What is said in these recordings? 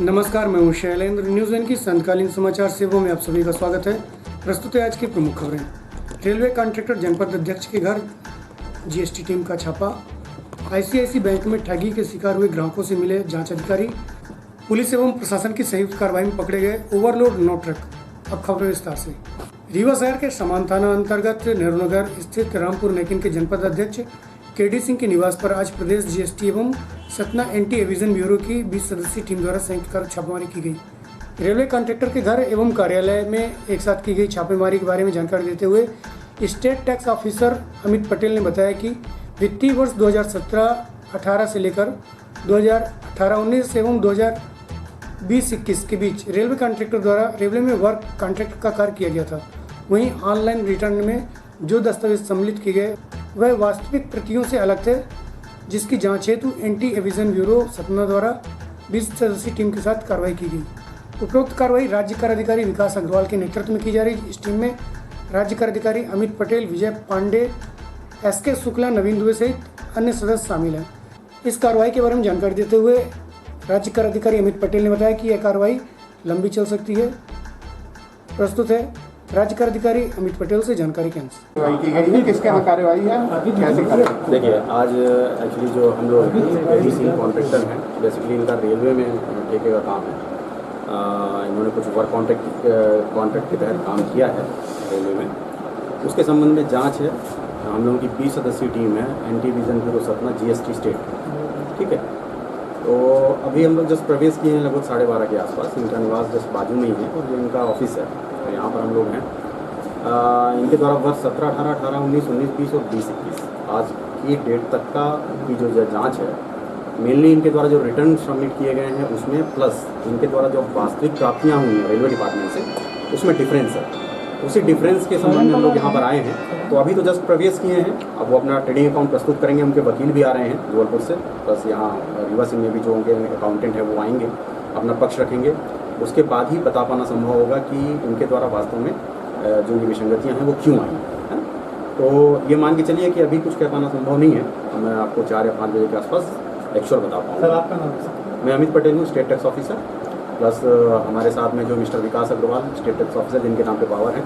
नमस्कार, मैं हूं शैलेंद्र। न्यूज़ वन की संतकालीन समाचार सेवाओं में आप सभी का स्वागत है। प्रस्तुत है आज की प्रमुख खबरें। रेलवे कॉन्ट्रैक्टर जनपद अध्यक्ष के घर जीएसटी टीम का छापा। आईसीआईसी बैंक में ठगी के शिकार हुए ग्राहकों से मिले जांच अधिकारी। पुलिस एवं प्रशासन की संयुक्त कार्रवाई में पकड़े गए ओवरलोड 9 ट्रक। अब खबरें विस्तार से। रीवा शहर के समान थाना अंतर्गत नेहरू नगर स्थित रामपुर नेकिन के जनपद अध्यक्ष केडी सिंह के निवास पर आज प्रदेश जीएसटी एवं सतना एंटी एविजन ब्यूरो की 20 सदस्यीय टीम द्वारा संयुक्त छापेमारी की गई। रेलवे कॉन्ट्रैक्टर के घर एवं कार्यालय में एक साथ की गई छापेमारी के बारे में जानकारी देते हुए state tax officer Amit Patel ने बताया कि वित्तीय वर्ष 2017-18 से लेकर 2018-19 एवं 2020-21 के बीच रेलवे कॉन्ट्रैक्टर द्वारा रेलवे में वर्क कॉन्ट्रैक्ट का कार्य किया गया था। वहीं ऑनलाइन रिटर्न में जो दस्तावेज सम्मिलित किए गए वह वास्तविक प्रतियों से अलग थे, जिसकी जांच हेतु एंटी एविजन ब्यूरो सतना द्वारा 20 सदस्यीय टीम के साथ कार्रवाई की गई। उपरोक्त कार्रवाई राज्य कर अधिकारी विकास अग्रवाल के नेतृत्व में की जा रही। इस टीम में राज्य कर अधिकारी अमित पटेल, विजय पांडे, एसके शुक्ला, नवीन दुबे सहित अन्य सदस्य शामिल हैं। इस कार्रवाई के बारे में जानकारी देते हुए राज्य कर अधिकारी अमित पटेल ने बताया कि यह कार्रवाई लंबी चल सकती है। प्रस्तुत है राज्य कर अधिकारी अमित पटेल से जानकारी के अनुसार। किसके कार्रवाई है, कैसे कार्रवाई? देखिए, आज एक्चुअली जो हम लोग केडी सिंह कॉन्ट्रैक्टर हैं, बेसिकली इनका रेलवे में ठेके का काम है। इन्होंने कुछ वर्क कॉन्ट्रैक्ट के तहत काम किया है रेलवे में। उसके संबंध में जांच है। हम लोगों की 20 सदस्यीय टीम है anti vision bureau Satna GST state, ठीक है। तो अभी हम लोग जस्ट प्रवेश किए हैं लगभग 12:30 के आसपास। इनका निवास जस्ट बाजू में ही है और ये इनका ऑफिस है, तो यहाँ पर हम लोग हैं। इनके द्वारा वर्ष 17-18, 18-19, 19-20 और 20-21 आज की डेट तक का की जो जांच है, मेनली इनके द्वारा जो रिटर्न सबमिट किए गए हैं उसमें, प्लस इनके द्वारा जो वास्तविक प्राप्तियाँ हुई हैं रेलवे डिपार्टमेंट से, उसमें डिफरेंस है। उसी डिफरेंस के संबंध में हम लोग यहाँ पर आए हैं। तो अभी तो जस्ट प्रवेश किए हैं, अब वो अपना ट्रेडिंग अकाउंट प्रस्तुत करेंगे। उनके वकील भी आ रहे हैं जबलपुर से, प्लस यहाँ रीवा सिंह में भी जो उनके अकाउंटेंट है वो आएंगे, अपना पक्ष रखेंगे। उसके बाद ही बता पाना संभव होगा कि इनके द्वारा वास्तव में जो ये विसंगतियाँ हैं वो क्यों आई हैं। तो ये मान के चलिए कि अभी कुछ कह पाना संभव नहीं है। मैं आपको 4 या 5 बजे के आसपास एक्चुअल बता पाऊँगा। सर, आपका नाम? मैं अमित पटेल हूँ, स्टेट टैक्स ऑफिसर। प्लस हमारे साथ में जो मिस्टर विकास अग्रवाल, स्टेट टैक्स ऑफिसर जिनके नाम पे पावर है,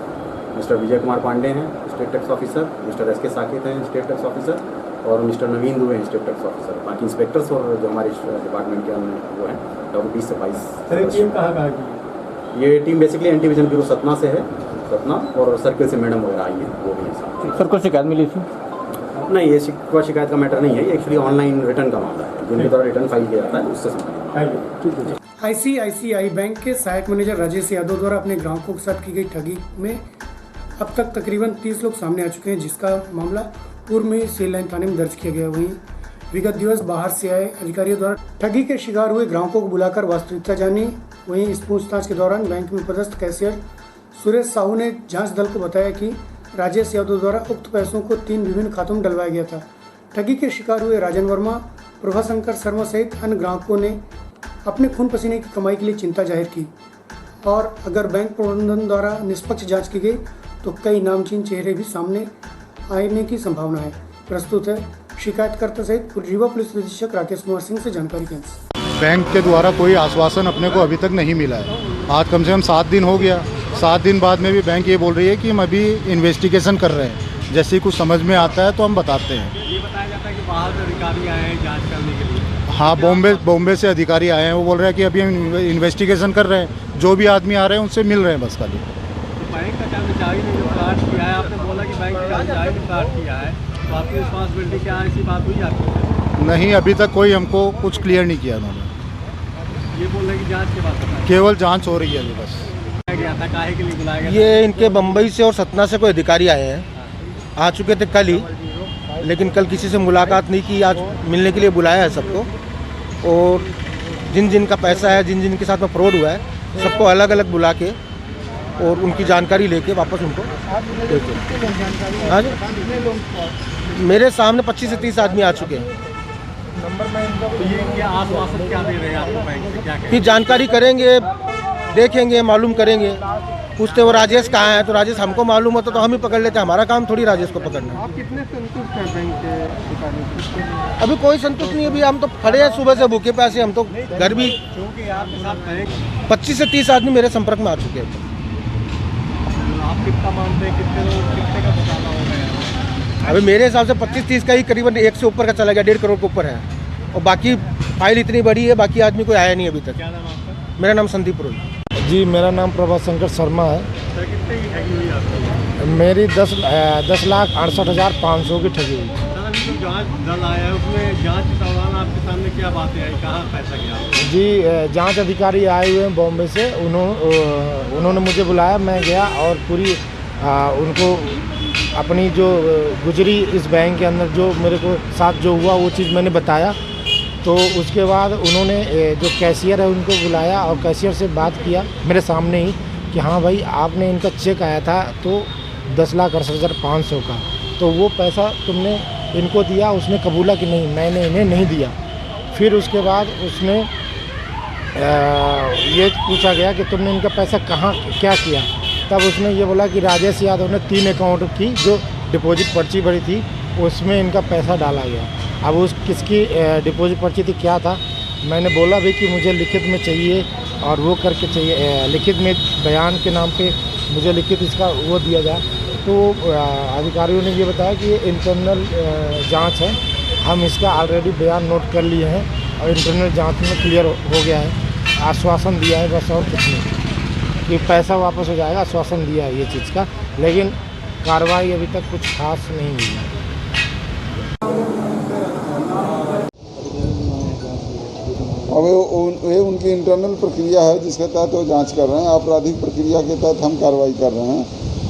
मिस्टर विजय कुमार पांडे हैं, state tax officer, mister SK Saket हैं, स्टेट टैक्स ऑफिसर, और मिस्टर नवीन दुबे हैं, स्टेट टैक्स ऑफिसर। बाकी इंस्पेक्टर्स और जो हमारे डिपार्टमेंट के अंदर वो हैं, लगभग 20 से 22। सर, टीम कहाँ की? ये team basically anti vision bureau Satna से है, सतना, और सर्किल से मैडम वगैरह आई है, वो भी है। सर, कोई शिकायत मिली थी? नहीं, ये शिकायत का मैटर नहीं है। ये एक्चुअली ऑनलाइन रिटर्न का मामला है, जिनके द्वारा रिटर्न फाइल किया जाता है उससे संबंधित। आईसीआईसीआई बैंक के सहायक मैनेजर राजेश यादव द्वारा अपने ग्राहकों के साथ की गई ठगी में अब तक तकरीबन 30 लोग सामने आ चुके हैं, जिसका मामला पूर्व में सिविल लाइन थाने में दर्ज किया गया। वहीं विगत दिवस बाहर से आए अधिकारियों द्वारा ठगी के शिकार हुए ग्राहकों को बुलाकर वास्तविकता जानी। वहीं इस पूछताछ के दौरान बैंक में पदस्थ कैशियर सुरेश साहू ने जांच दल को बताया कि राजेश यादव द्वारा उक्त पैसों को 3 विभिन्न खातों में डलवाया गया था। ठगी के शिकार हुए राजन वर्मा, प्रभाशंकर शर्मा सहित अन्य ग्राहकों ने अपने खून पसीने की कमाई के लिए चिंता जाहिर की, और अगर बैंक प्रबंधन द्वारा निष्पक्ष जांच की गई तो कई नामचीन चेहरे भी सामने आने की संभावना है। प्रस्तुत है शिकायतकर्ता सहित रीवा पुलिस अधीक्षक राकेश कुमार सिंह से जानकारी के अनुसार। बैंक के द्वारा कोई आश्वासन अपने को अभी तक नहीं मिला है। आज कम से कम 7 दिन हो गया। 7 दिन बाद में भी बैंक ये बोल रही है कि हम अभी इन्वेस्टिगेशन कर रहे हैं। जैसे ही कुछ समझ में आता है तो हम बताते हैं। ये बताया जाता है कि बाहर से अधिकारी आए हैं जांच करने के लिए। हाँ, बॉम्बे से अधिकारी आए हैं। वो बोल रहे हैं कि अभी हम इन्वेस्टिगेशन कर रहे हैं। जो भी आदमी आ रहे हैं उनसे मिल रहे हैं बस खाली। बैंक का कर्मचारी ने जो फ्रॉड किया है, आपने बोला कि बैंक का कर्मचारी ने फ्रॉड किया है, तो आपकी रिस्पॉन्सिबिलिटी क्या है? ऐसी बात हुई आपकी? नहीं, अभी तक कोई हमको कुछ क्लियर नहीं किया उन्होंने। ये बोल रहे हैं कि जांच के बाद पता केवल जांच हो रही है अभी बस। गया था, काहे के लिए बुलाया गया? ये इनके बम्बई से और सतना से कोई अधिकारी आए हैं, आ चुके थे कल ही, लेकिन कल किसी से मुलाकात नहीं की। आज मिलने के लिए बुलाया है सबको, और जिन जिन का पैसा है, जिन जिन के साथ में फ्रॉड हुआ है, सबको अलग अलग बुला के और उनकी जानकारी लेके वापस उनको देते। हाँ जी, मेरे सामने 25 से 30 आदमी आ चुके हैं। तो ये क्या आश्वासन क्या दे रहे हैं आपको बैंक से? क्या कि जानकारी करेंगे, देखेंगे, मालूम करेंगे। पूछते वो राजेश कहाँ है, तो राजेश हमको मालूम होता तो हम ही पकड़ लेते, हमारा काम थोड़ी राजेश को पकड़ना है। आप कितने संतुष्ट हैं बैंक के अधिकारियों? अभी कोई संतुष्ट नहीं, अभी हम तो खड़े हैं सुबह से भूखे प्यासे, हम तो घर भी क्योंकि आपके साथ बैंक 25 से 30 आदमी मेरे संपर्क में आ चुके हैं। आप कितना मानते हैं, कितने का घोटाला हो गया? अभी मेरे हिसाब से 25-30 का ही करीबन 1 से ऊपर का चला गया, 1.5 करोड़ के ऊपर है, और बाकी फाइल इतनी बड़ी है, बाकी आदमी कोई आया नहीं अभी तक। क्या नाम आपका? मेरा नाम संदीप रोही। जी, मेरा नाम प्रभा शंकर शर्मा है। सर कितने की ठगी हुई आपकी? मेरी 10,68,500 की ठगी हुई। सर अभी जो जांच दल आया है उसमें जांच के दौरान आपके सामने क्या बातें आई, कहाँ पैसा गया? जी, जांच अधिकारी आए हुए हैं बॉम्बे से, उन्होंने मुझे बुलाया, मैं गया और पूरी उनको अपनी जो गुजरी इस बैंक के अंदर जो मेरे को साथ जो हुआ वो चीज़ मैंने बताया। तो उसके बाद उन्होंने जो कैशियर है उनको बुलाया और कैशियर से बात किया मेरे सामने ही कि हाँ भाई, आपने इनका चेक आया था तो 10,68,500 का, तो वो पैसा तुमने इनको दिया? उसने कबूला कि नहीं, मैंने इन्हें नहीं दिया। फिर उसके बाद उसने ये पूछा गया कि तुमने इनका पैसा कहाँ क्या किया? तब उसने ये बोला कि राजेश यादव ने 3 अकाउंट की जो डिपॉजिट पर्ची भरी थी उसमें इनका पैसा डाला गया। अब उस किसकी डिपॉजिट पर्ची थी, क्या था? मैंने बोला भी कि मुझे लिखित में चाहिए और वो करके चाहिए, लिखित में बयान के नाम पे मुझे लिखित इसका वो दिया जाए। तो अधिकारियों ने ये बताया कि ये इंटरनल जांच है, हम इसका ऑलरेडी बयान नोट कर लिए हैं और इंटरनल जांच में क्लियर हो गया है। आश्वासन दिया है बस, और कुछ नहीं, कि पैसा वापस हो जाएगा, आश्वासन दिया है ये चीज़ का, लेकिन कार्रवाई अभी तक कुछ खास नहीं हुई है। अब ये उनकी इंटरनल प्रक्रिया है जिसके तहत वो जांच कर रहे हैं। आपराधिक प्रक्रिया के तहत हम कार्रवाई कर रहे हैं,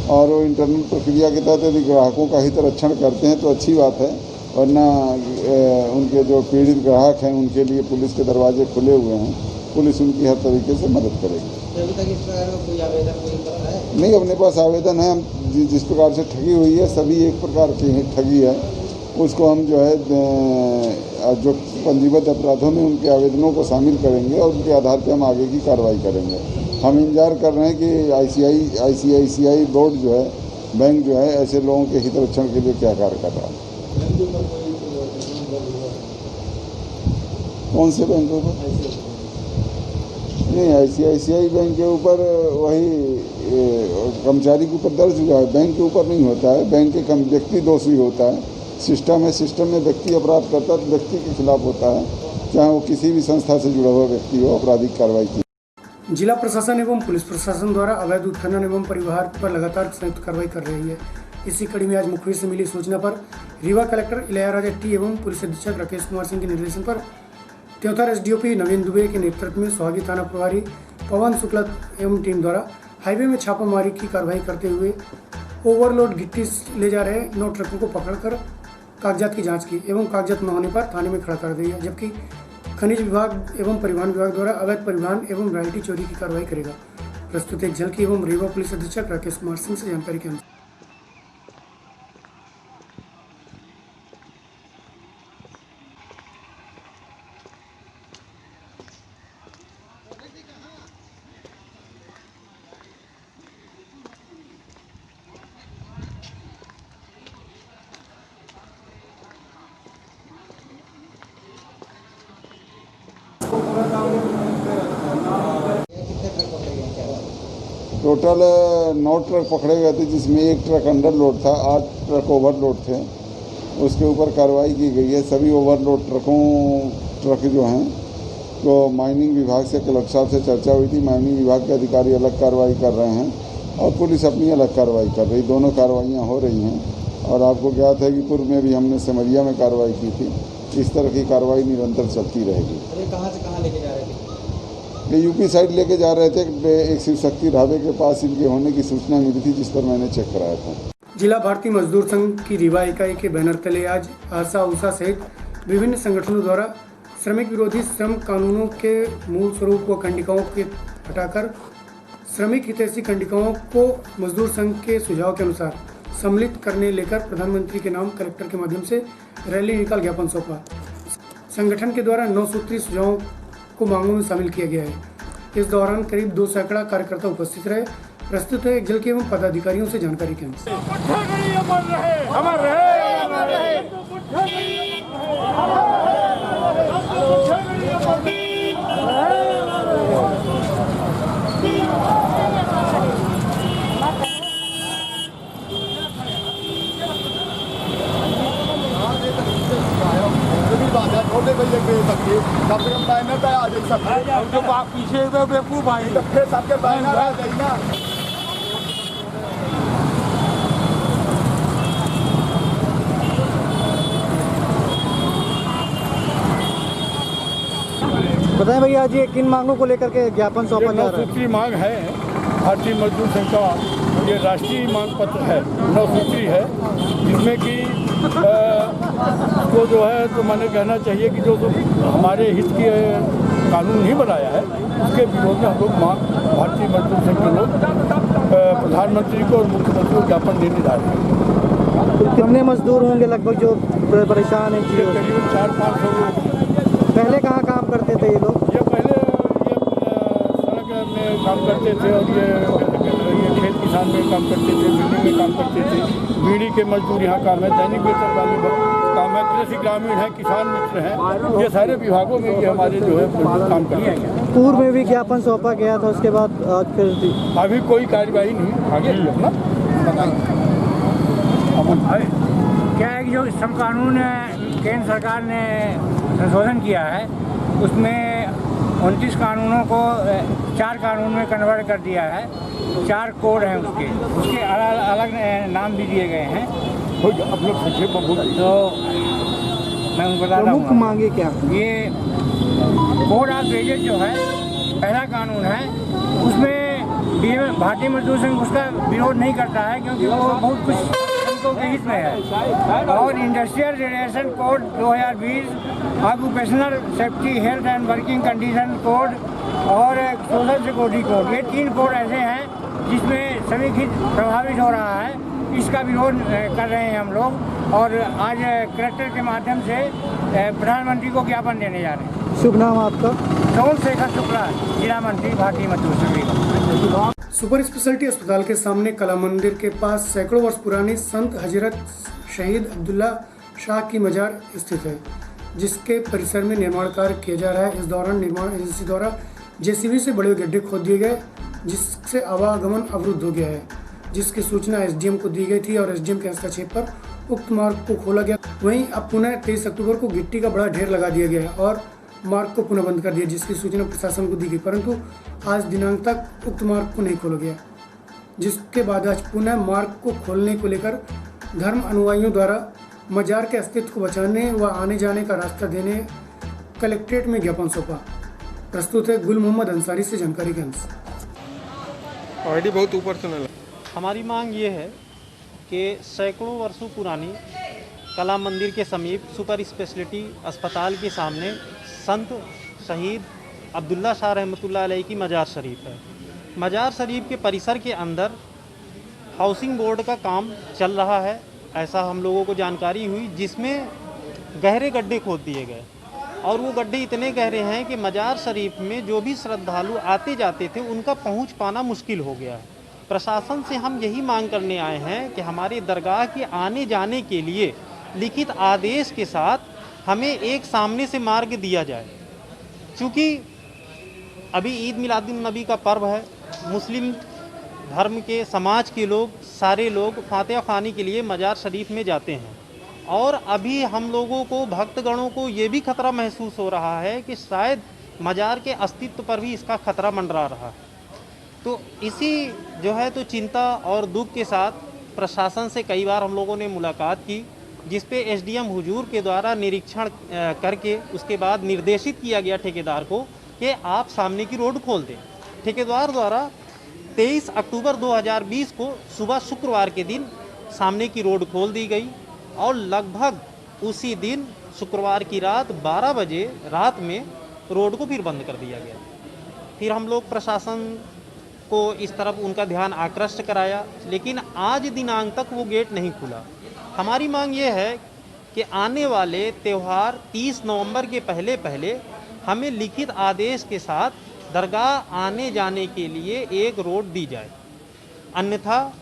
और वो इंटरनल प्रक्रिया के तहत यदि ग्राहकों का हितरक्षण करते हैं तो अच्छी बात है, वरना उनके जो पीड़ित ग्राहक हैं उनके लिए पुलिस के दरवाजे खुले हुए हैं, पुलिस उनकी हर तरीके से मदद करेगी। अभी तक इस प्रकार का कोई आवेदन कोई है? नहीं, अपने पास आवेदन है। हम जिस प्रकार से ठगी हुई है सभी एक प्रकार की ठगी है, उसको हम जो है जो पंजीबद्ध अपराधों में उनके आवेदनों को शामिल करेंगे और उनके आधार पर हम आगे की कार्रवाई करेंगे। हम इंतजार कर रहे हैं कि ICICI बोर्ड जो है, बैंक जो है, ऐसे लोगों के हितरक्षण के लिए क्या कार्य कर रहा है। कौन से बैंकों पर? नहीं, ICICI बैंक के ऊपर वही कर्मचारी के ऊपर दर्ज हुआ है, बैंक के ऊपर नहीं होता है। बैंक के व्यक्ति दोषी होता है, सिस्टम है, सिस्टम में व्यक्ति अपराध करता है तो व्यक्ति के खिलाफ होता है, चाहे वो किसी भी संस्था से जुड़ा हुआ व्यक्ति हो, आपराधिक कार्रवाई की। जिला प्रशासन एवं पुलिस प्रशासन द्वारा अवैध उत्खनन एवं परिवहन पर लगातार संयुक्त कार्रवाई कर रही है। इसी कड़ी में आज मुखबिर से मिली सूचना पर रीवा कलेक्टर इलैयाराजा टी एवं पुलिस अधीक्षक राकेश कुमार सिंह के निर्देशन पर त्योथर SDOP नवीन दुबे के नेतृत्व में सोहागी थाना प्रभारी पवन शुक्ला एवं टीम द्वारा हाईवे में छापामारी की कार्रवाई करते हुए ओवरलोड गिट्टी ले जा रहे 9 ट्रकों को पकड़कर कागजात की जांच की एवं कागजात न होने पर थाने में खड़ा कर दिया, जबकि खनिज विभाग एवं परिवहन विभाग द्वारा अवैध परिवहन एवं रॉयल्टी चोरी की कार्रवाई करेगा। प्रस्तुत एक झलकी एवं रीवा पुलिस अधीक्षक राकेश कुमार सिंह से जानकारी के अनुसार। टोटल 9 ट्रक पकड़े गए थे, जिसमें 1 ट्रक अंडर लोड था, 8 ट्रक ओवरलोड थे। उसके ऊपर कार्रवाई की गई है। सभी ओवरलोड ट्रक जो हैं तो माइनिंग विभाग से कलेक्टर साहब से चर्चा हुई थी। माइनिंग विभाग के अधिकारी अलग कार्रवाई कर रहे हैं और पुलिस अपनी अलग कार्रवाई कर रही, दोनों कार्रवाइयाँ हो रही हैं। और आपको ज्ञात है कि पूर्व में भी हमने सिमरिया में कार्रवाई की थी। इस तरह की कार्रवाई निरंतर चलती रहेगी। अरे कहाँ से कहाँ लेके जा रहे थे? ये यूपी साइड लेके जा रहे थे। एक शिव शक्ति ढाबे के पास इनके होने की सूचना मिली थी, जिस पर मैंने चेक कराया था। जिला भारतीय मजदूर संघ की रीवा इकाई के बैनर तले आज आशा उषा सहित विभिन्न संगठनों द्वारा श्रमिक विरोधी श्रम कानूनों के मूल स्वरूप व खंडिकाओं के हटाकर श्रमिक हितैषी खंडिकाओं को मजदूर संघ के सुझाव के अनुसार सम्मिलित करने लेकर प्रधानमंत्री के नाम कलेक्टर के माध्यम से रैली निकाल ज्ञापन सौंपा। संगठन के द्वारा 9 सूत्रीय सुझावों को मांगों में शामिल किया गया है। इस दौरान करीब 2 सैकड़ा कार्यकर्ता उपस्थित रहे। प्रस्तुत है एक झलकी एवं पदाधिकारियों से जानकारी के अंश। पीछे बेवकूफ भाई सबके बताएं भैया, आज ये किन मांगों को लेकर के ज्ञापन सौंपा जा रहा है? सूत्री मांग है। भारतीय मजदूर संघ का ये राष्ट्रीय मांग पत्र है, 9 सूत्री है, जिसमें कि उसको जो है तो मैंने कहना चाहिए कि जो हमारे हित के कानून नहीं बनाया है उसके विरोध में हम लोग भारतीय मजदूर संघ के लोग प्रधानमंत्री को और मुख्यमंत्री को ज्ञापन देने जा रहे हैं। कितने मजदूर होंगे लगभग जो परेशान हैं? करीबन 400-500 लोग। पहले कहाँ काम करते थे ये लोग? ये पहले सड़क में काम करते थे और ये खेत किसान में काम करते थे, बिल्डिंग में काम करते थे। बीड़ी के मजदूर यहाँ काम है, दैनिक वेतन वाले काम है, कृषि ग्रामीण है, किसान मित्र हैं, ये सारे विभागों में ये हमारे जो है काम करते हैं। पूर्व में भी ज्ञापन सौंपा गया था, उसके बाद आज फिर अभी कोई कार्यवाही नहीं, आगे अपना बताएंगे। क्या है कि जो श्रम कानून केंद्र सरकार ने संशोधन किया है उसमें 29 कानूनों को 4 कानून में कन्वर्ट कर दिया है। 4 कोड हैं उसके अलग अलग नाम भी दिए गए हैं। तो मैं उनको बता रहा प्रमुख हूँ। मांगे क्या? ये कोड ऑफ वेजेज जो है पहला कानून है, उसमें भारतीय मजदूर संघ उसका विरोध नहीं करता है क्योंकि वो बहुत कुछ श्रमिकों के हित में है। और industrial relation code 2020, occupational safety health and working condition code और सोशल सिक्योरिटी कोड, ये 3 कोड ऐसे हैं जिसमें श्रमिक हित प्रभावित हो रहा है। इसका विरोध कर रहे हैं हम लोग और आज कलेक्टर के माध्यम से प्रधानमंत्री को ज्ञापन देने जा रहे हैं। शुभ नाम आपका? चंद्रशेखर शुक्ला, जिला मंत्री भारतीय मजदूर संघ। सुपर स्पेशलिटी अस्पताल के सामने कला मंदिर के पास सैकड़ों वर्ष पुरानी संत हजरत शहीद अब्दुल्ला शाह की मजार स्थित है, जिसके परिसर में निर्माण कार्य किया जा रहा है। इस दौरान निर्माण एजेंसी द्वारा जेसीबी से बड़े गड्ढे खोद दिए गए, जिससे आवागमन अवरुद्ध हो गया है, जिसकी सूचना एसडीएम को दी गई थी और एसडीएम के हस्तक्षेप पर उक्त मार्ग को खोला गया। वहीं अब पुनः 23 अक्टूबर को गिट्टी का बड़ा ढेर लगा दिया गया और मार्ग को पुनः बंद कर दिया, जिसकी सूचना प्रशासन को दी गई, परंतु आज दिनांक तक उक्त मार्ग को नहीं खोला गया, जिसके बाद आज पुनः मार्ग को खोलने को लेकर धर्म अनुयायियों द्वारा मजार के अस्तित्व को बचाने व आने जाने का रास्ता देने कलेक्ट्रेट में ज्ञापन सौंपा। प्रस्तुत है गुल मोहम्मद अंसारी से जानकारी के अंश। बहुत ऊपर सुना। हमारी मांग ये है कि सैकड़ों वर्षों पुरानी कला मंदिर के समीप सुपर स्पेशलिटी अस्पताल के सामने संत शहीद अब्दुल्ला शाह रहमतुल्लाह अलैह की मजार शरीफ है। मजार शरीफ के परिसर के अंदर हाउसिंग बोर्ड का काम चल रहा है, ऐसा हम लोगों को जानकारी हुई, जिसमें गहरे गड्ढे खोद दिए गए और वो गड्ढे इतने गहरे हैं कि मजार शरीफ में जो भी श्रद्धालु आते जाते थे उनका पहुंच पाना मुश्किल हो गया है। प्रशासन से हम यही मांग करने आए हैं कि हमारे दरगाह के आने जाने के लिए लिखित आदेश के साथ हमें एक सामने से मार्ग दिया जाए। चूँकि अभी ईद मिलादुन नबी का पर्व है, मुस्लिम धर्म के समाज के लोग सारे लोग फातिहा ख़ानी के लिए मजार शरीफ में जाते हैं और अभी हम लोगों को भक्तगणों को ये भी खतरा महसूस हो रहा है कि शायद मजार के अस्तित्व पर भी इसका खतरा मंडरा रहा है। तो इसी जो है तो चिंता और दुख के साथ प्रशासन से कई बार हम लोगों ने मुलाकात की, जिस पे एसडीएम हुजूर के द्वारा निरीक्षण करके उसके बाद निर्देशित किया गया ठेकेदार को कि आप सामने की रोड खोल दें। ठेकेदार द्वारा 23 अक्टूबर 2020 को सुबह शुक्रवार के दिन सामने की रोड खोल दी गई और लगभग उसी दिन शुक्रवार की रात 12 बजे रात में रोड को फिर बंद कर दिया गया। फिर हम लोग प्रशासन को इस तरफ उनका ध्यान आकृष्ट कराया, लेकिन आज दिनांक तक वो गेट नहीं खुला। हमारी मांग ये है कि आने वाले त्यौहार 30 नवंबर के पहले पहले हमें लिखित आदेश के साथ दरगाह आने जाने के लिए एक रोड दी जाए। अन्यथा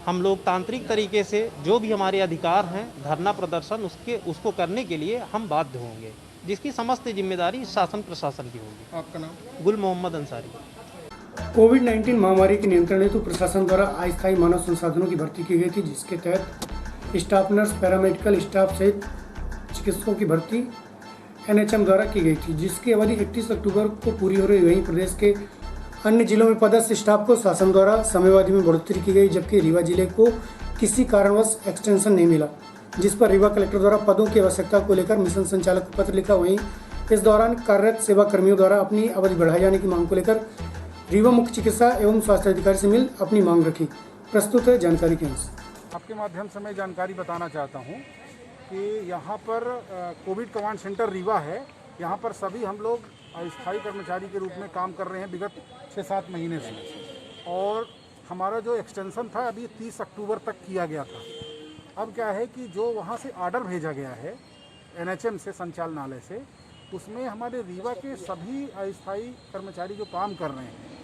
हम लोकतांत्रिक तरीके से जो भी हमारे अधिकार हैं धरना प्रदर्शन उसको करने के लिए हम बाध्य होंगे, जिसकी समस्त जिम्मेदारी शासन प्रशासन की होगी। आपका नाम? गुल मोहम्मद अंसारी। कोविड-19 महामारी के नियंत्रण हेतु प्रशासन द्वारा अस्थायी मानव संसाधनों की भर्ती की गई थी, जिसके तहत स्टाफ नर्स, पैरामेडिकल स्टाफ सहित चिकित्सकों की भर्ती NHM द्वारा की गई थी, जिसकी अवधि 31 अक्टूबर को पूरी हो रही। वहीं प्रदेश के अन्य जिलों में पदस्थ स्टाफ को शासन द्वारा समयावधि में बढ़ोतरी की गई, जबकि रीवा जिले को किसी कारणवश एक्सटेंशन नहीं मिला, जिस पर रीवा कलेक्टर द्वारा पदों की आवश्यकता को लेकर मिशन संचालक को पत्र लिखा। वहीं इस दौरान कार्यरत सेवा कर्मियों द्वारा अपनी अवधि बढ़ाए जाने की मांग को लेकर रीवा मुख्य चिकित्सा एवं स्वास्थ्य अधिकारी से मिल अपनी मांग रखी। प्रस्तुत है जानकारी के अंश। आपके माध्यम से मैं जानकारी बताना चाहता हूँ कि यहाँ पर कोविड कमांड सेंटर रीवा है। यहाँ पर सभी हम लोग अस्थायी कर्मचारी के रूप में काम कर रहे हैं विगत 6-7 महीने से, और हमारा जो एक्सटेंशन था अभी 30 अक्टूबर तक किया गया था। अब क्या है कि जो वहाँ से ऑर्डर भेजा गया है NHM से, संचालनालय से, उसमें हमारे रीवा के सभी अस्थायी कर्मचारी जो काम कर रहे हैं,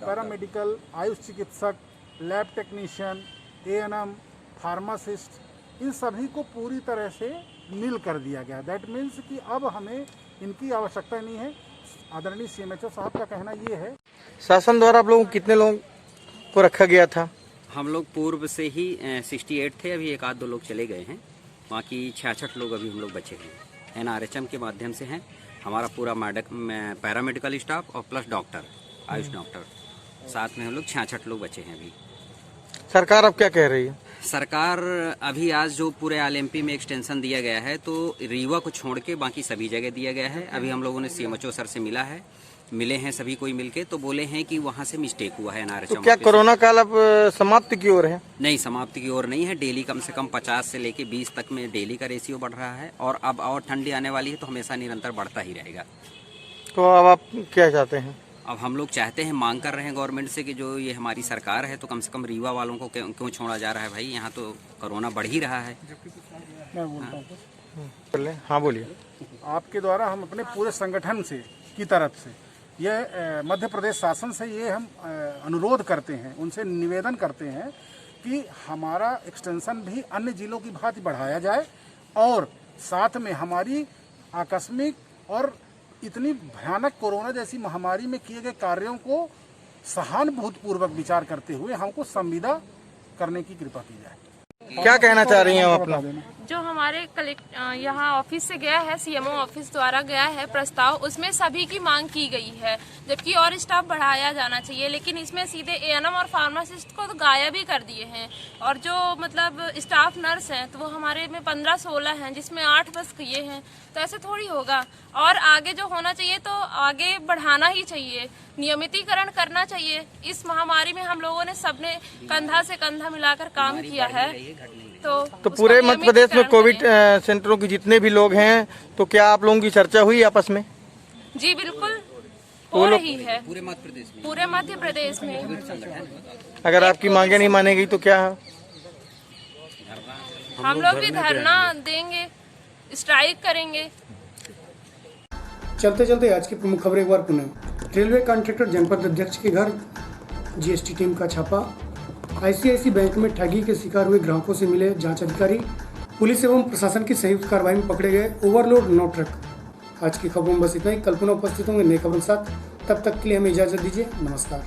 पैरामेडिकल, आयुष चिकित्सक, लैब टेक्नीशियन, ANM, फार्मासिस्ट, इन सभी को पूरी तरह से नील कर दिया गया। दैट मीन्स कि अब हमें इनकी आवश्यकता नहीं है। आदरणीय CMHO साहब का कहना ये है। शासन द्वारा आप लोगों कितने लोगों को रखा गया था? हम लोग पूर्व से ही 68 थे, अभी 1-2 लोग चले गए हैं, बाकी 66 लोग अभी हम लोग बचे हैं। NRHM के माध्यम से हैं। हमारा पूरा पैरामेडिकल स्टाफ और प्लस डॉक्टर, आयुष डॉक्टर, साथ में हम लोग 66 लोग बचे हैं अभी। सरकार अब क्या कह रही है? सरकार अभी आज जो पूरे LMP में एक्सटेंशन दिया गया है तो रीवा को छोड़ के बाकी सभी जगह दिया गया है। अभी हम लोगों ने CMHO सर से मिले हैं सभी कोई मिलके, तो बोले हैं कि वहाँ से मिस्टेक हुआ है NRHM। तो क्या कोरोना काल अब समाप्ति की ओर है? नहीं, समाप्ति की ओर नहीं है। डेली कम से कम 50 से लेके 20 तक में डेली का रेशियो बढ़ रहा है, और अब और ठंडी आने वाली है तो हमेशा निरंतर बढ़ता ही रहेगा। तो अब आप क्या चाहते हैं? अब हम लोग चाहते हैं, मांग कर रहे हैं गवर्नमेंट से कि जो ये हमारी सरकार है तो कम से कम रीवा वालों को क्यों छोड़ा जा रहा है भाई? यहाँ तो कोरोना बढ़ ही रहा है। मैं बोलता हूँ। हाँ बोलिए। आपके द्वारा हम अपने पूरे संगठन से की तरफ से ये मध्य प्रदेश शासन से ये हम अनुरोध करते हैं, उनसे निवेदन करते हैं कि हमारा एक्सटेंशन भी अन्य जिलों की भांति बढ़ाया जाए, और साथ में हमारी आकस्मिक और इतनी भयानक कोरोना जैसी महामारी में किए गए कार्यों को सहानुभूतिपूर्वक विचार करते हुए हमको संविदा करने की कृपा की जाए। क्या कहना चाह रही हैं आप अपना? जो हमारे यहाँ ऑफिस से गया है, CMO ऑफिस द्वारा गया है प्रस्ताव, उसमें सभी की मांग की गई है, जबकि और स्टाफ बढ़ाया जाना चाहिए, लेकिन इसमें सीधे ANM और फार्मासिस्ट को तो गायब ही कर दिए हैं। और जो मतलब स्टाफ नर्स हैं तो वो हमारे में 15-16 हैं, जिसमें 8 बस किए हैं, तो ऐसे थोड़ी होगा। और आगे जो होना चाहिए तो आगे बढ़ाना ही चाहिए, नियमितीकरण करना चाहिए। इस महामारी में हम लोगों ने सबने कंधा से कंधा मिलाकर काम किया है। तो पूरे मध्य प्रदेश में कोविड सेंटरों के जितने भी लोग हैं, तो क्या आप लोगों की चर्चा हुई आपस में? जी बिल्कुल हो रही है, पूरे मध्य प्रदेश में। अगर आपकी मांगे नहीं मानेगी तो क्या? हम लोग भी धरना देंगे, स्ट्राइक करेंगे। चलते चलते आज की प्रमुख खबर एक बार पुनः। रेलवे कॉन्ट्रैक्टर जनपद अध्यक्ष के घर GST टीम का छापा। ICICI बैंक में ठगी के शिकार हुए ग्राहकों से मिले जांच अधिकारी। पुलिस एवं प्रशासन की संयुक्त कार्रवाई में पकड़े गए ओवरलोड नो ट्रक। आज की खबरों में बस इतना ही। कल पुनः उपस्थित होंगे नई खबरों के साथ। तब तक के लिए हमें इजाजत दीजिए। नमस्कार।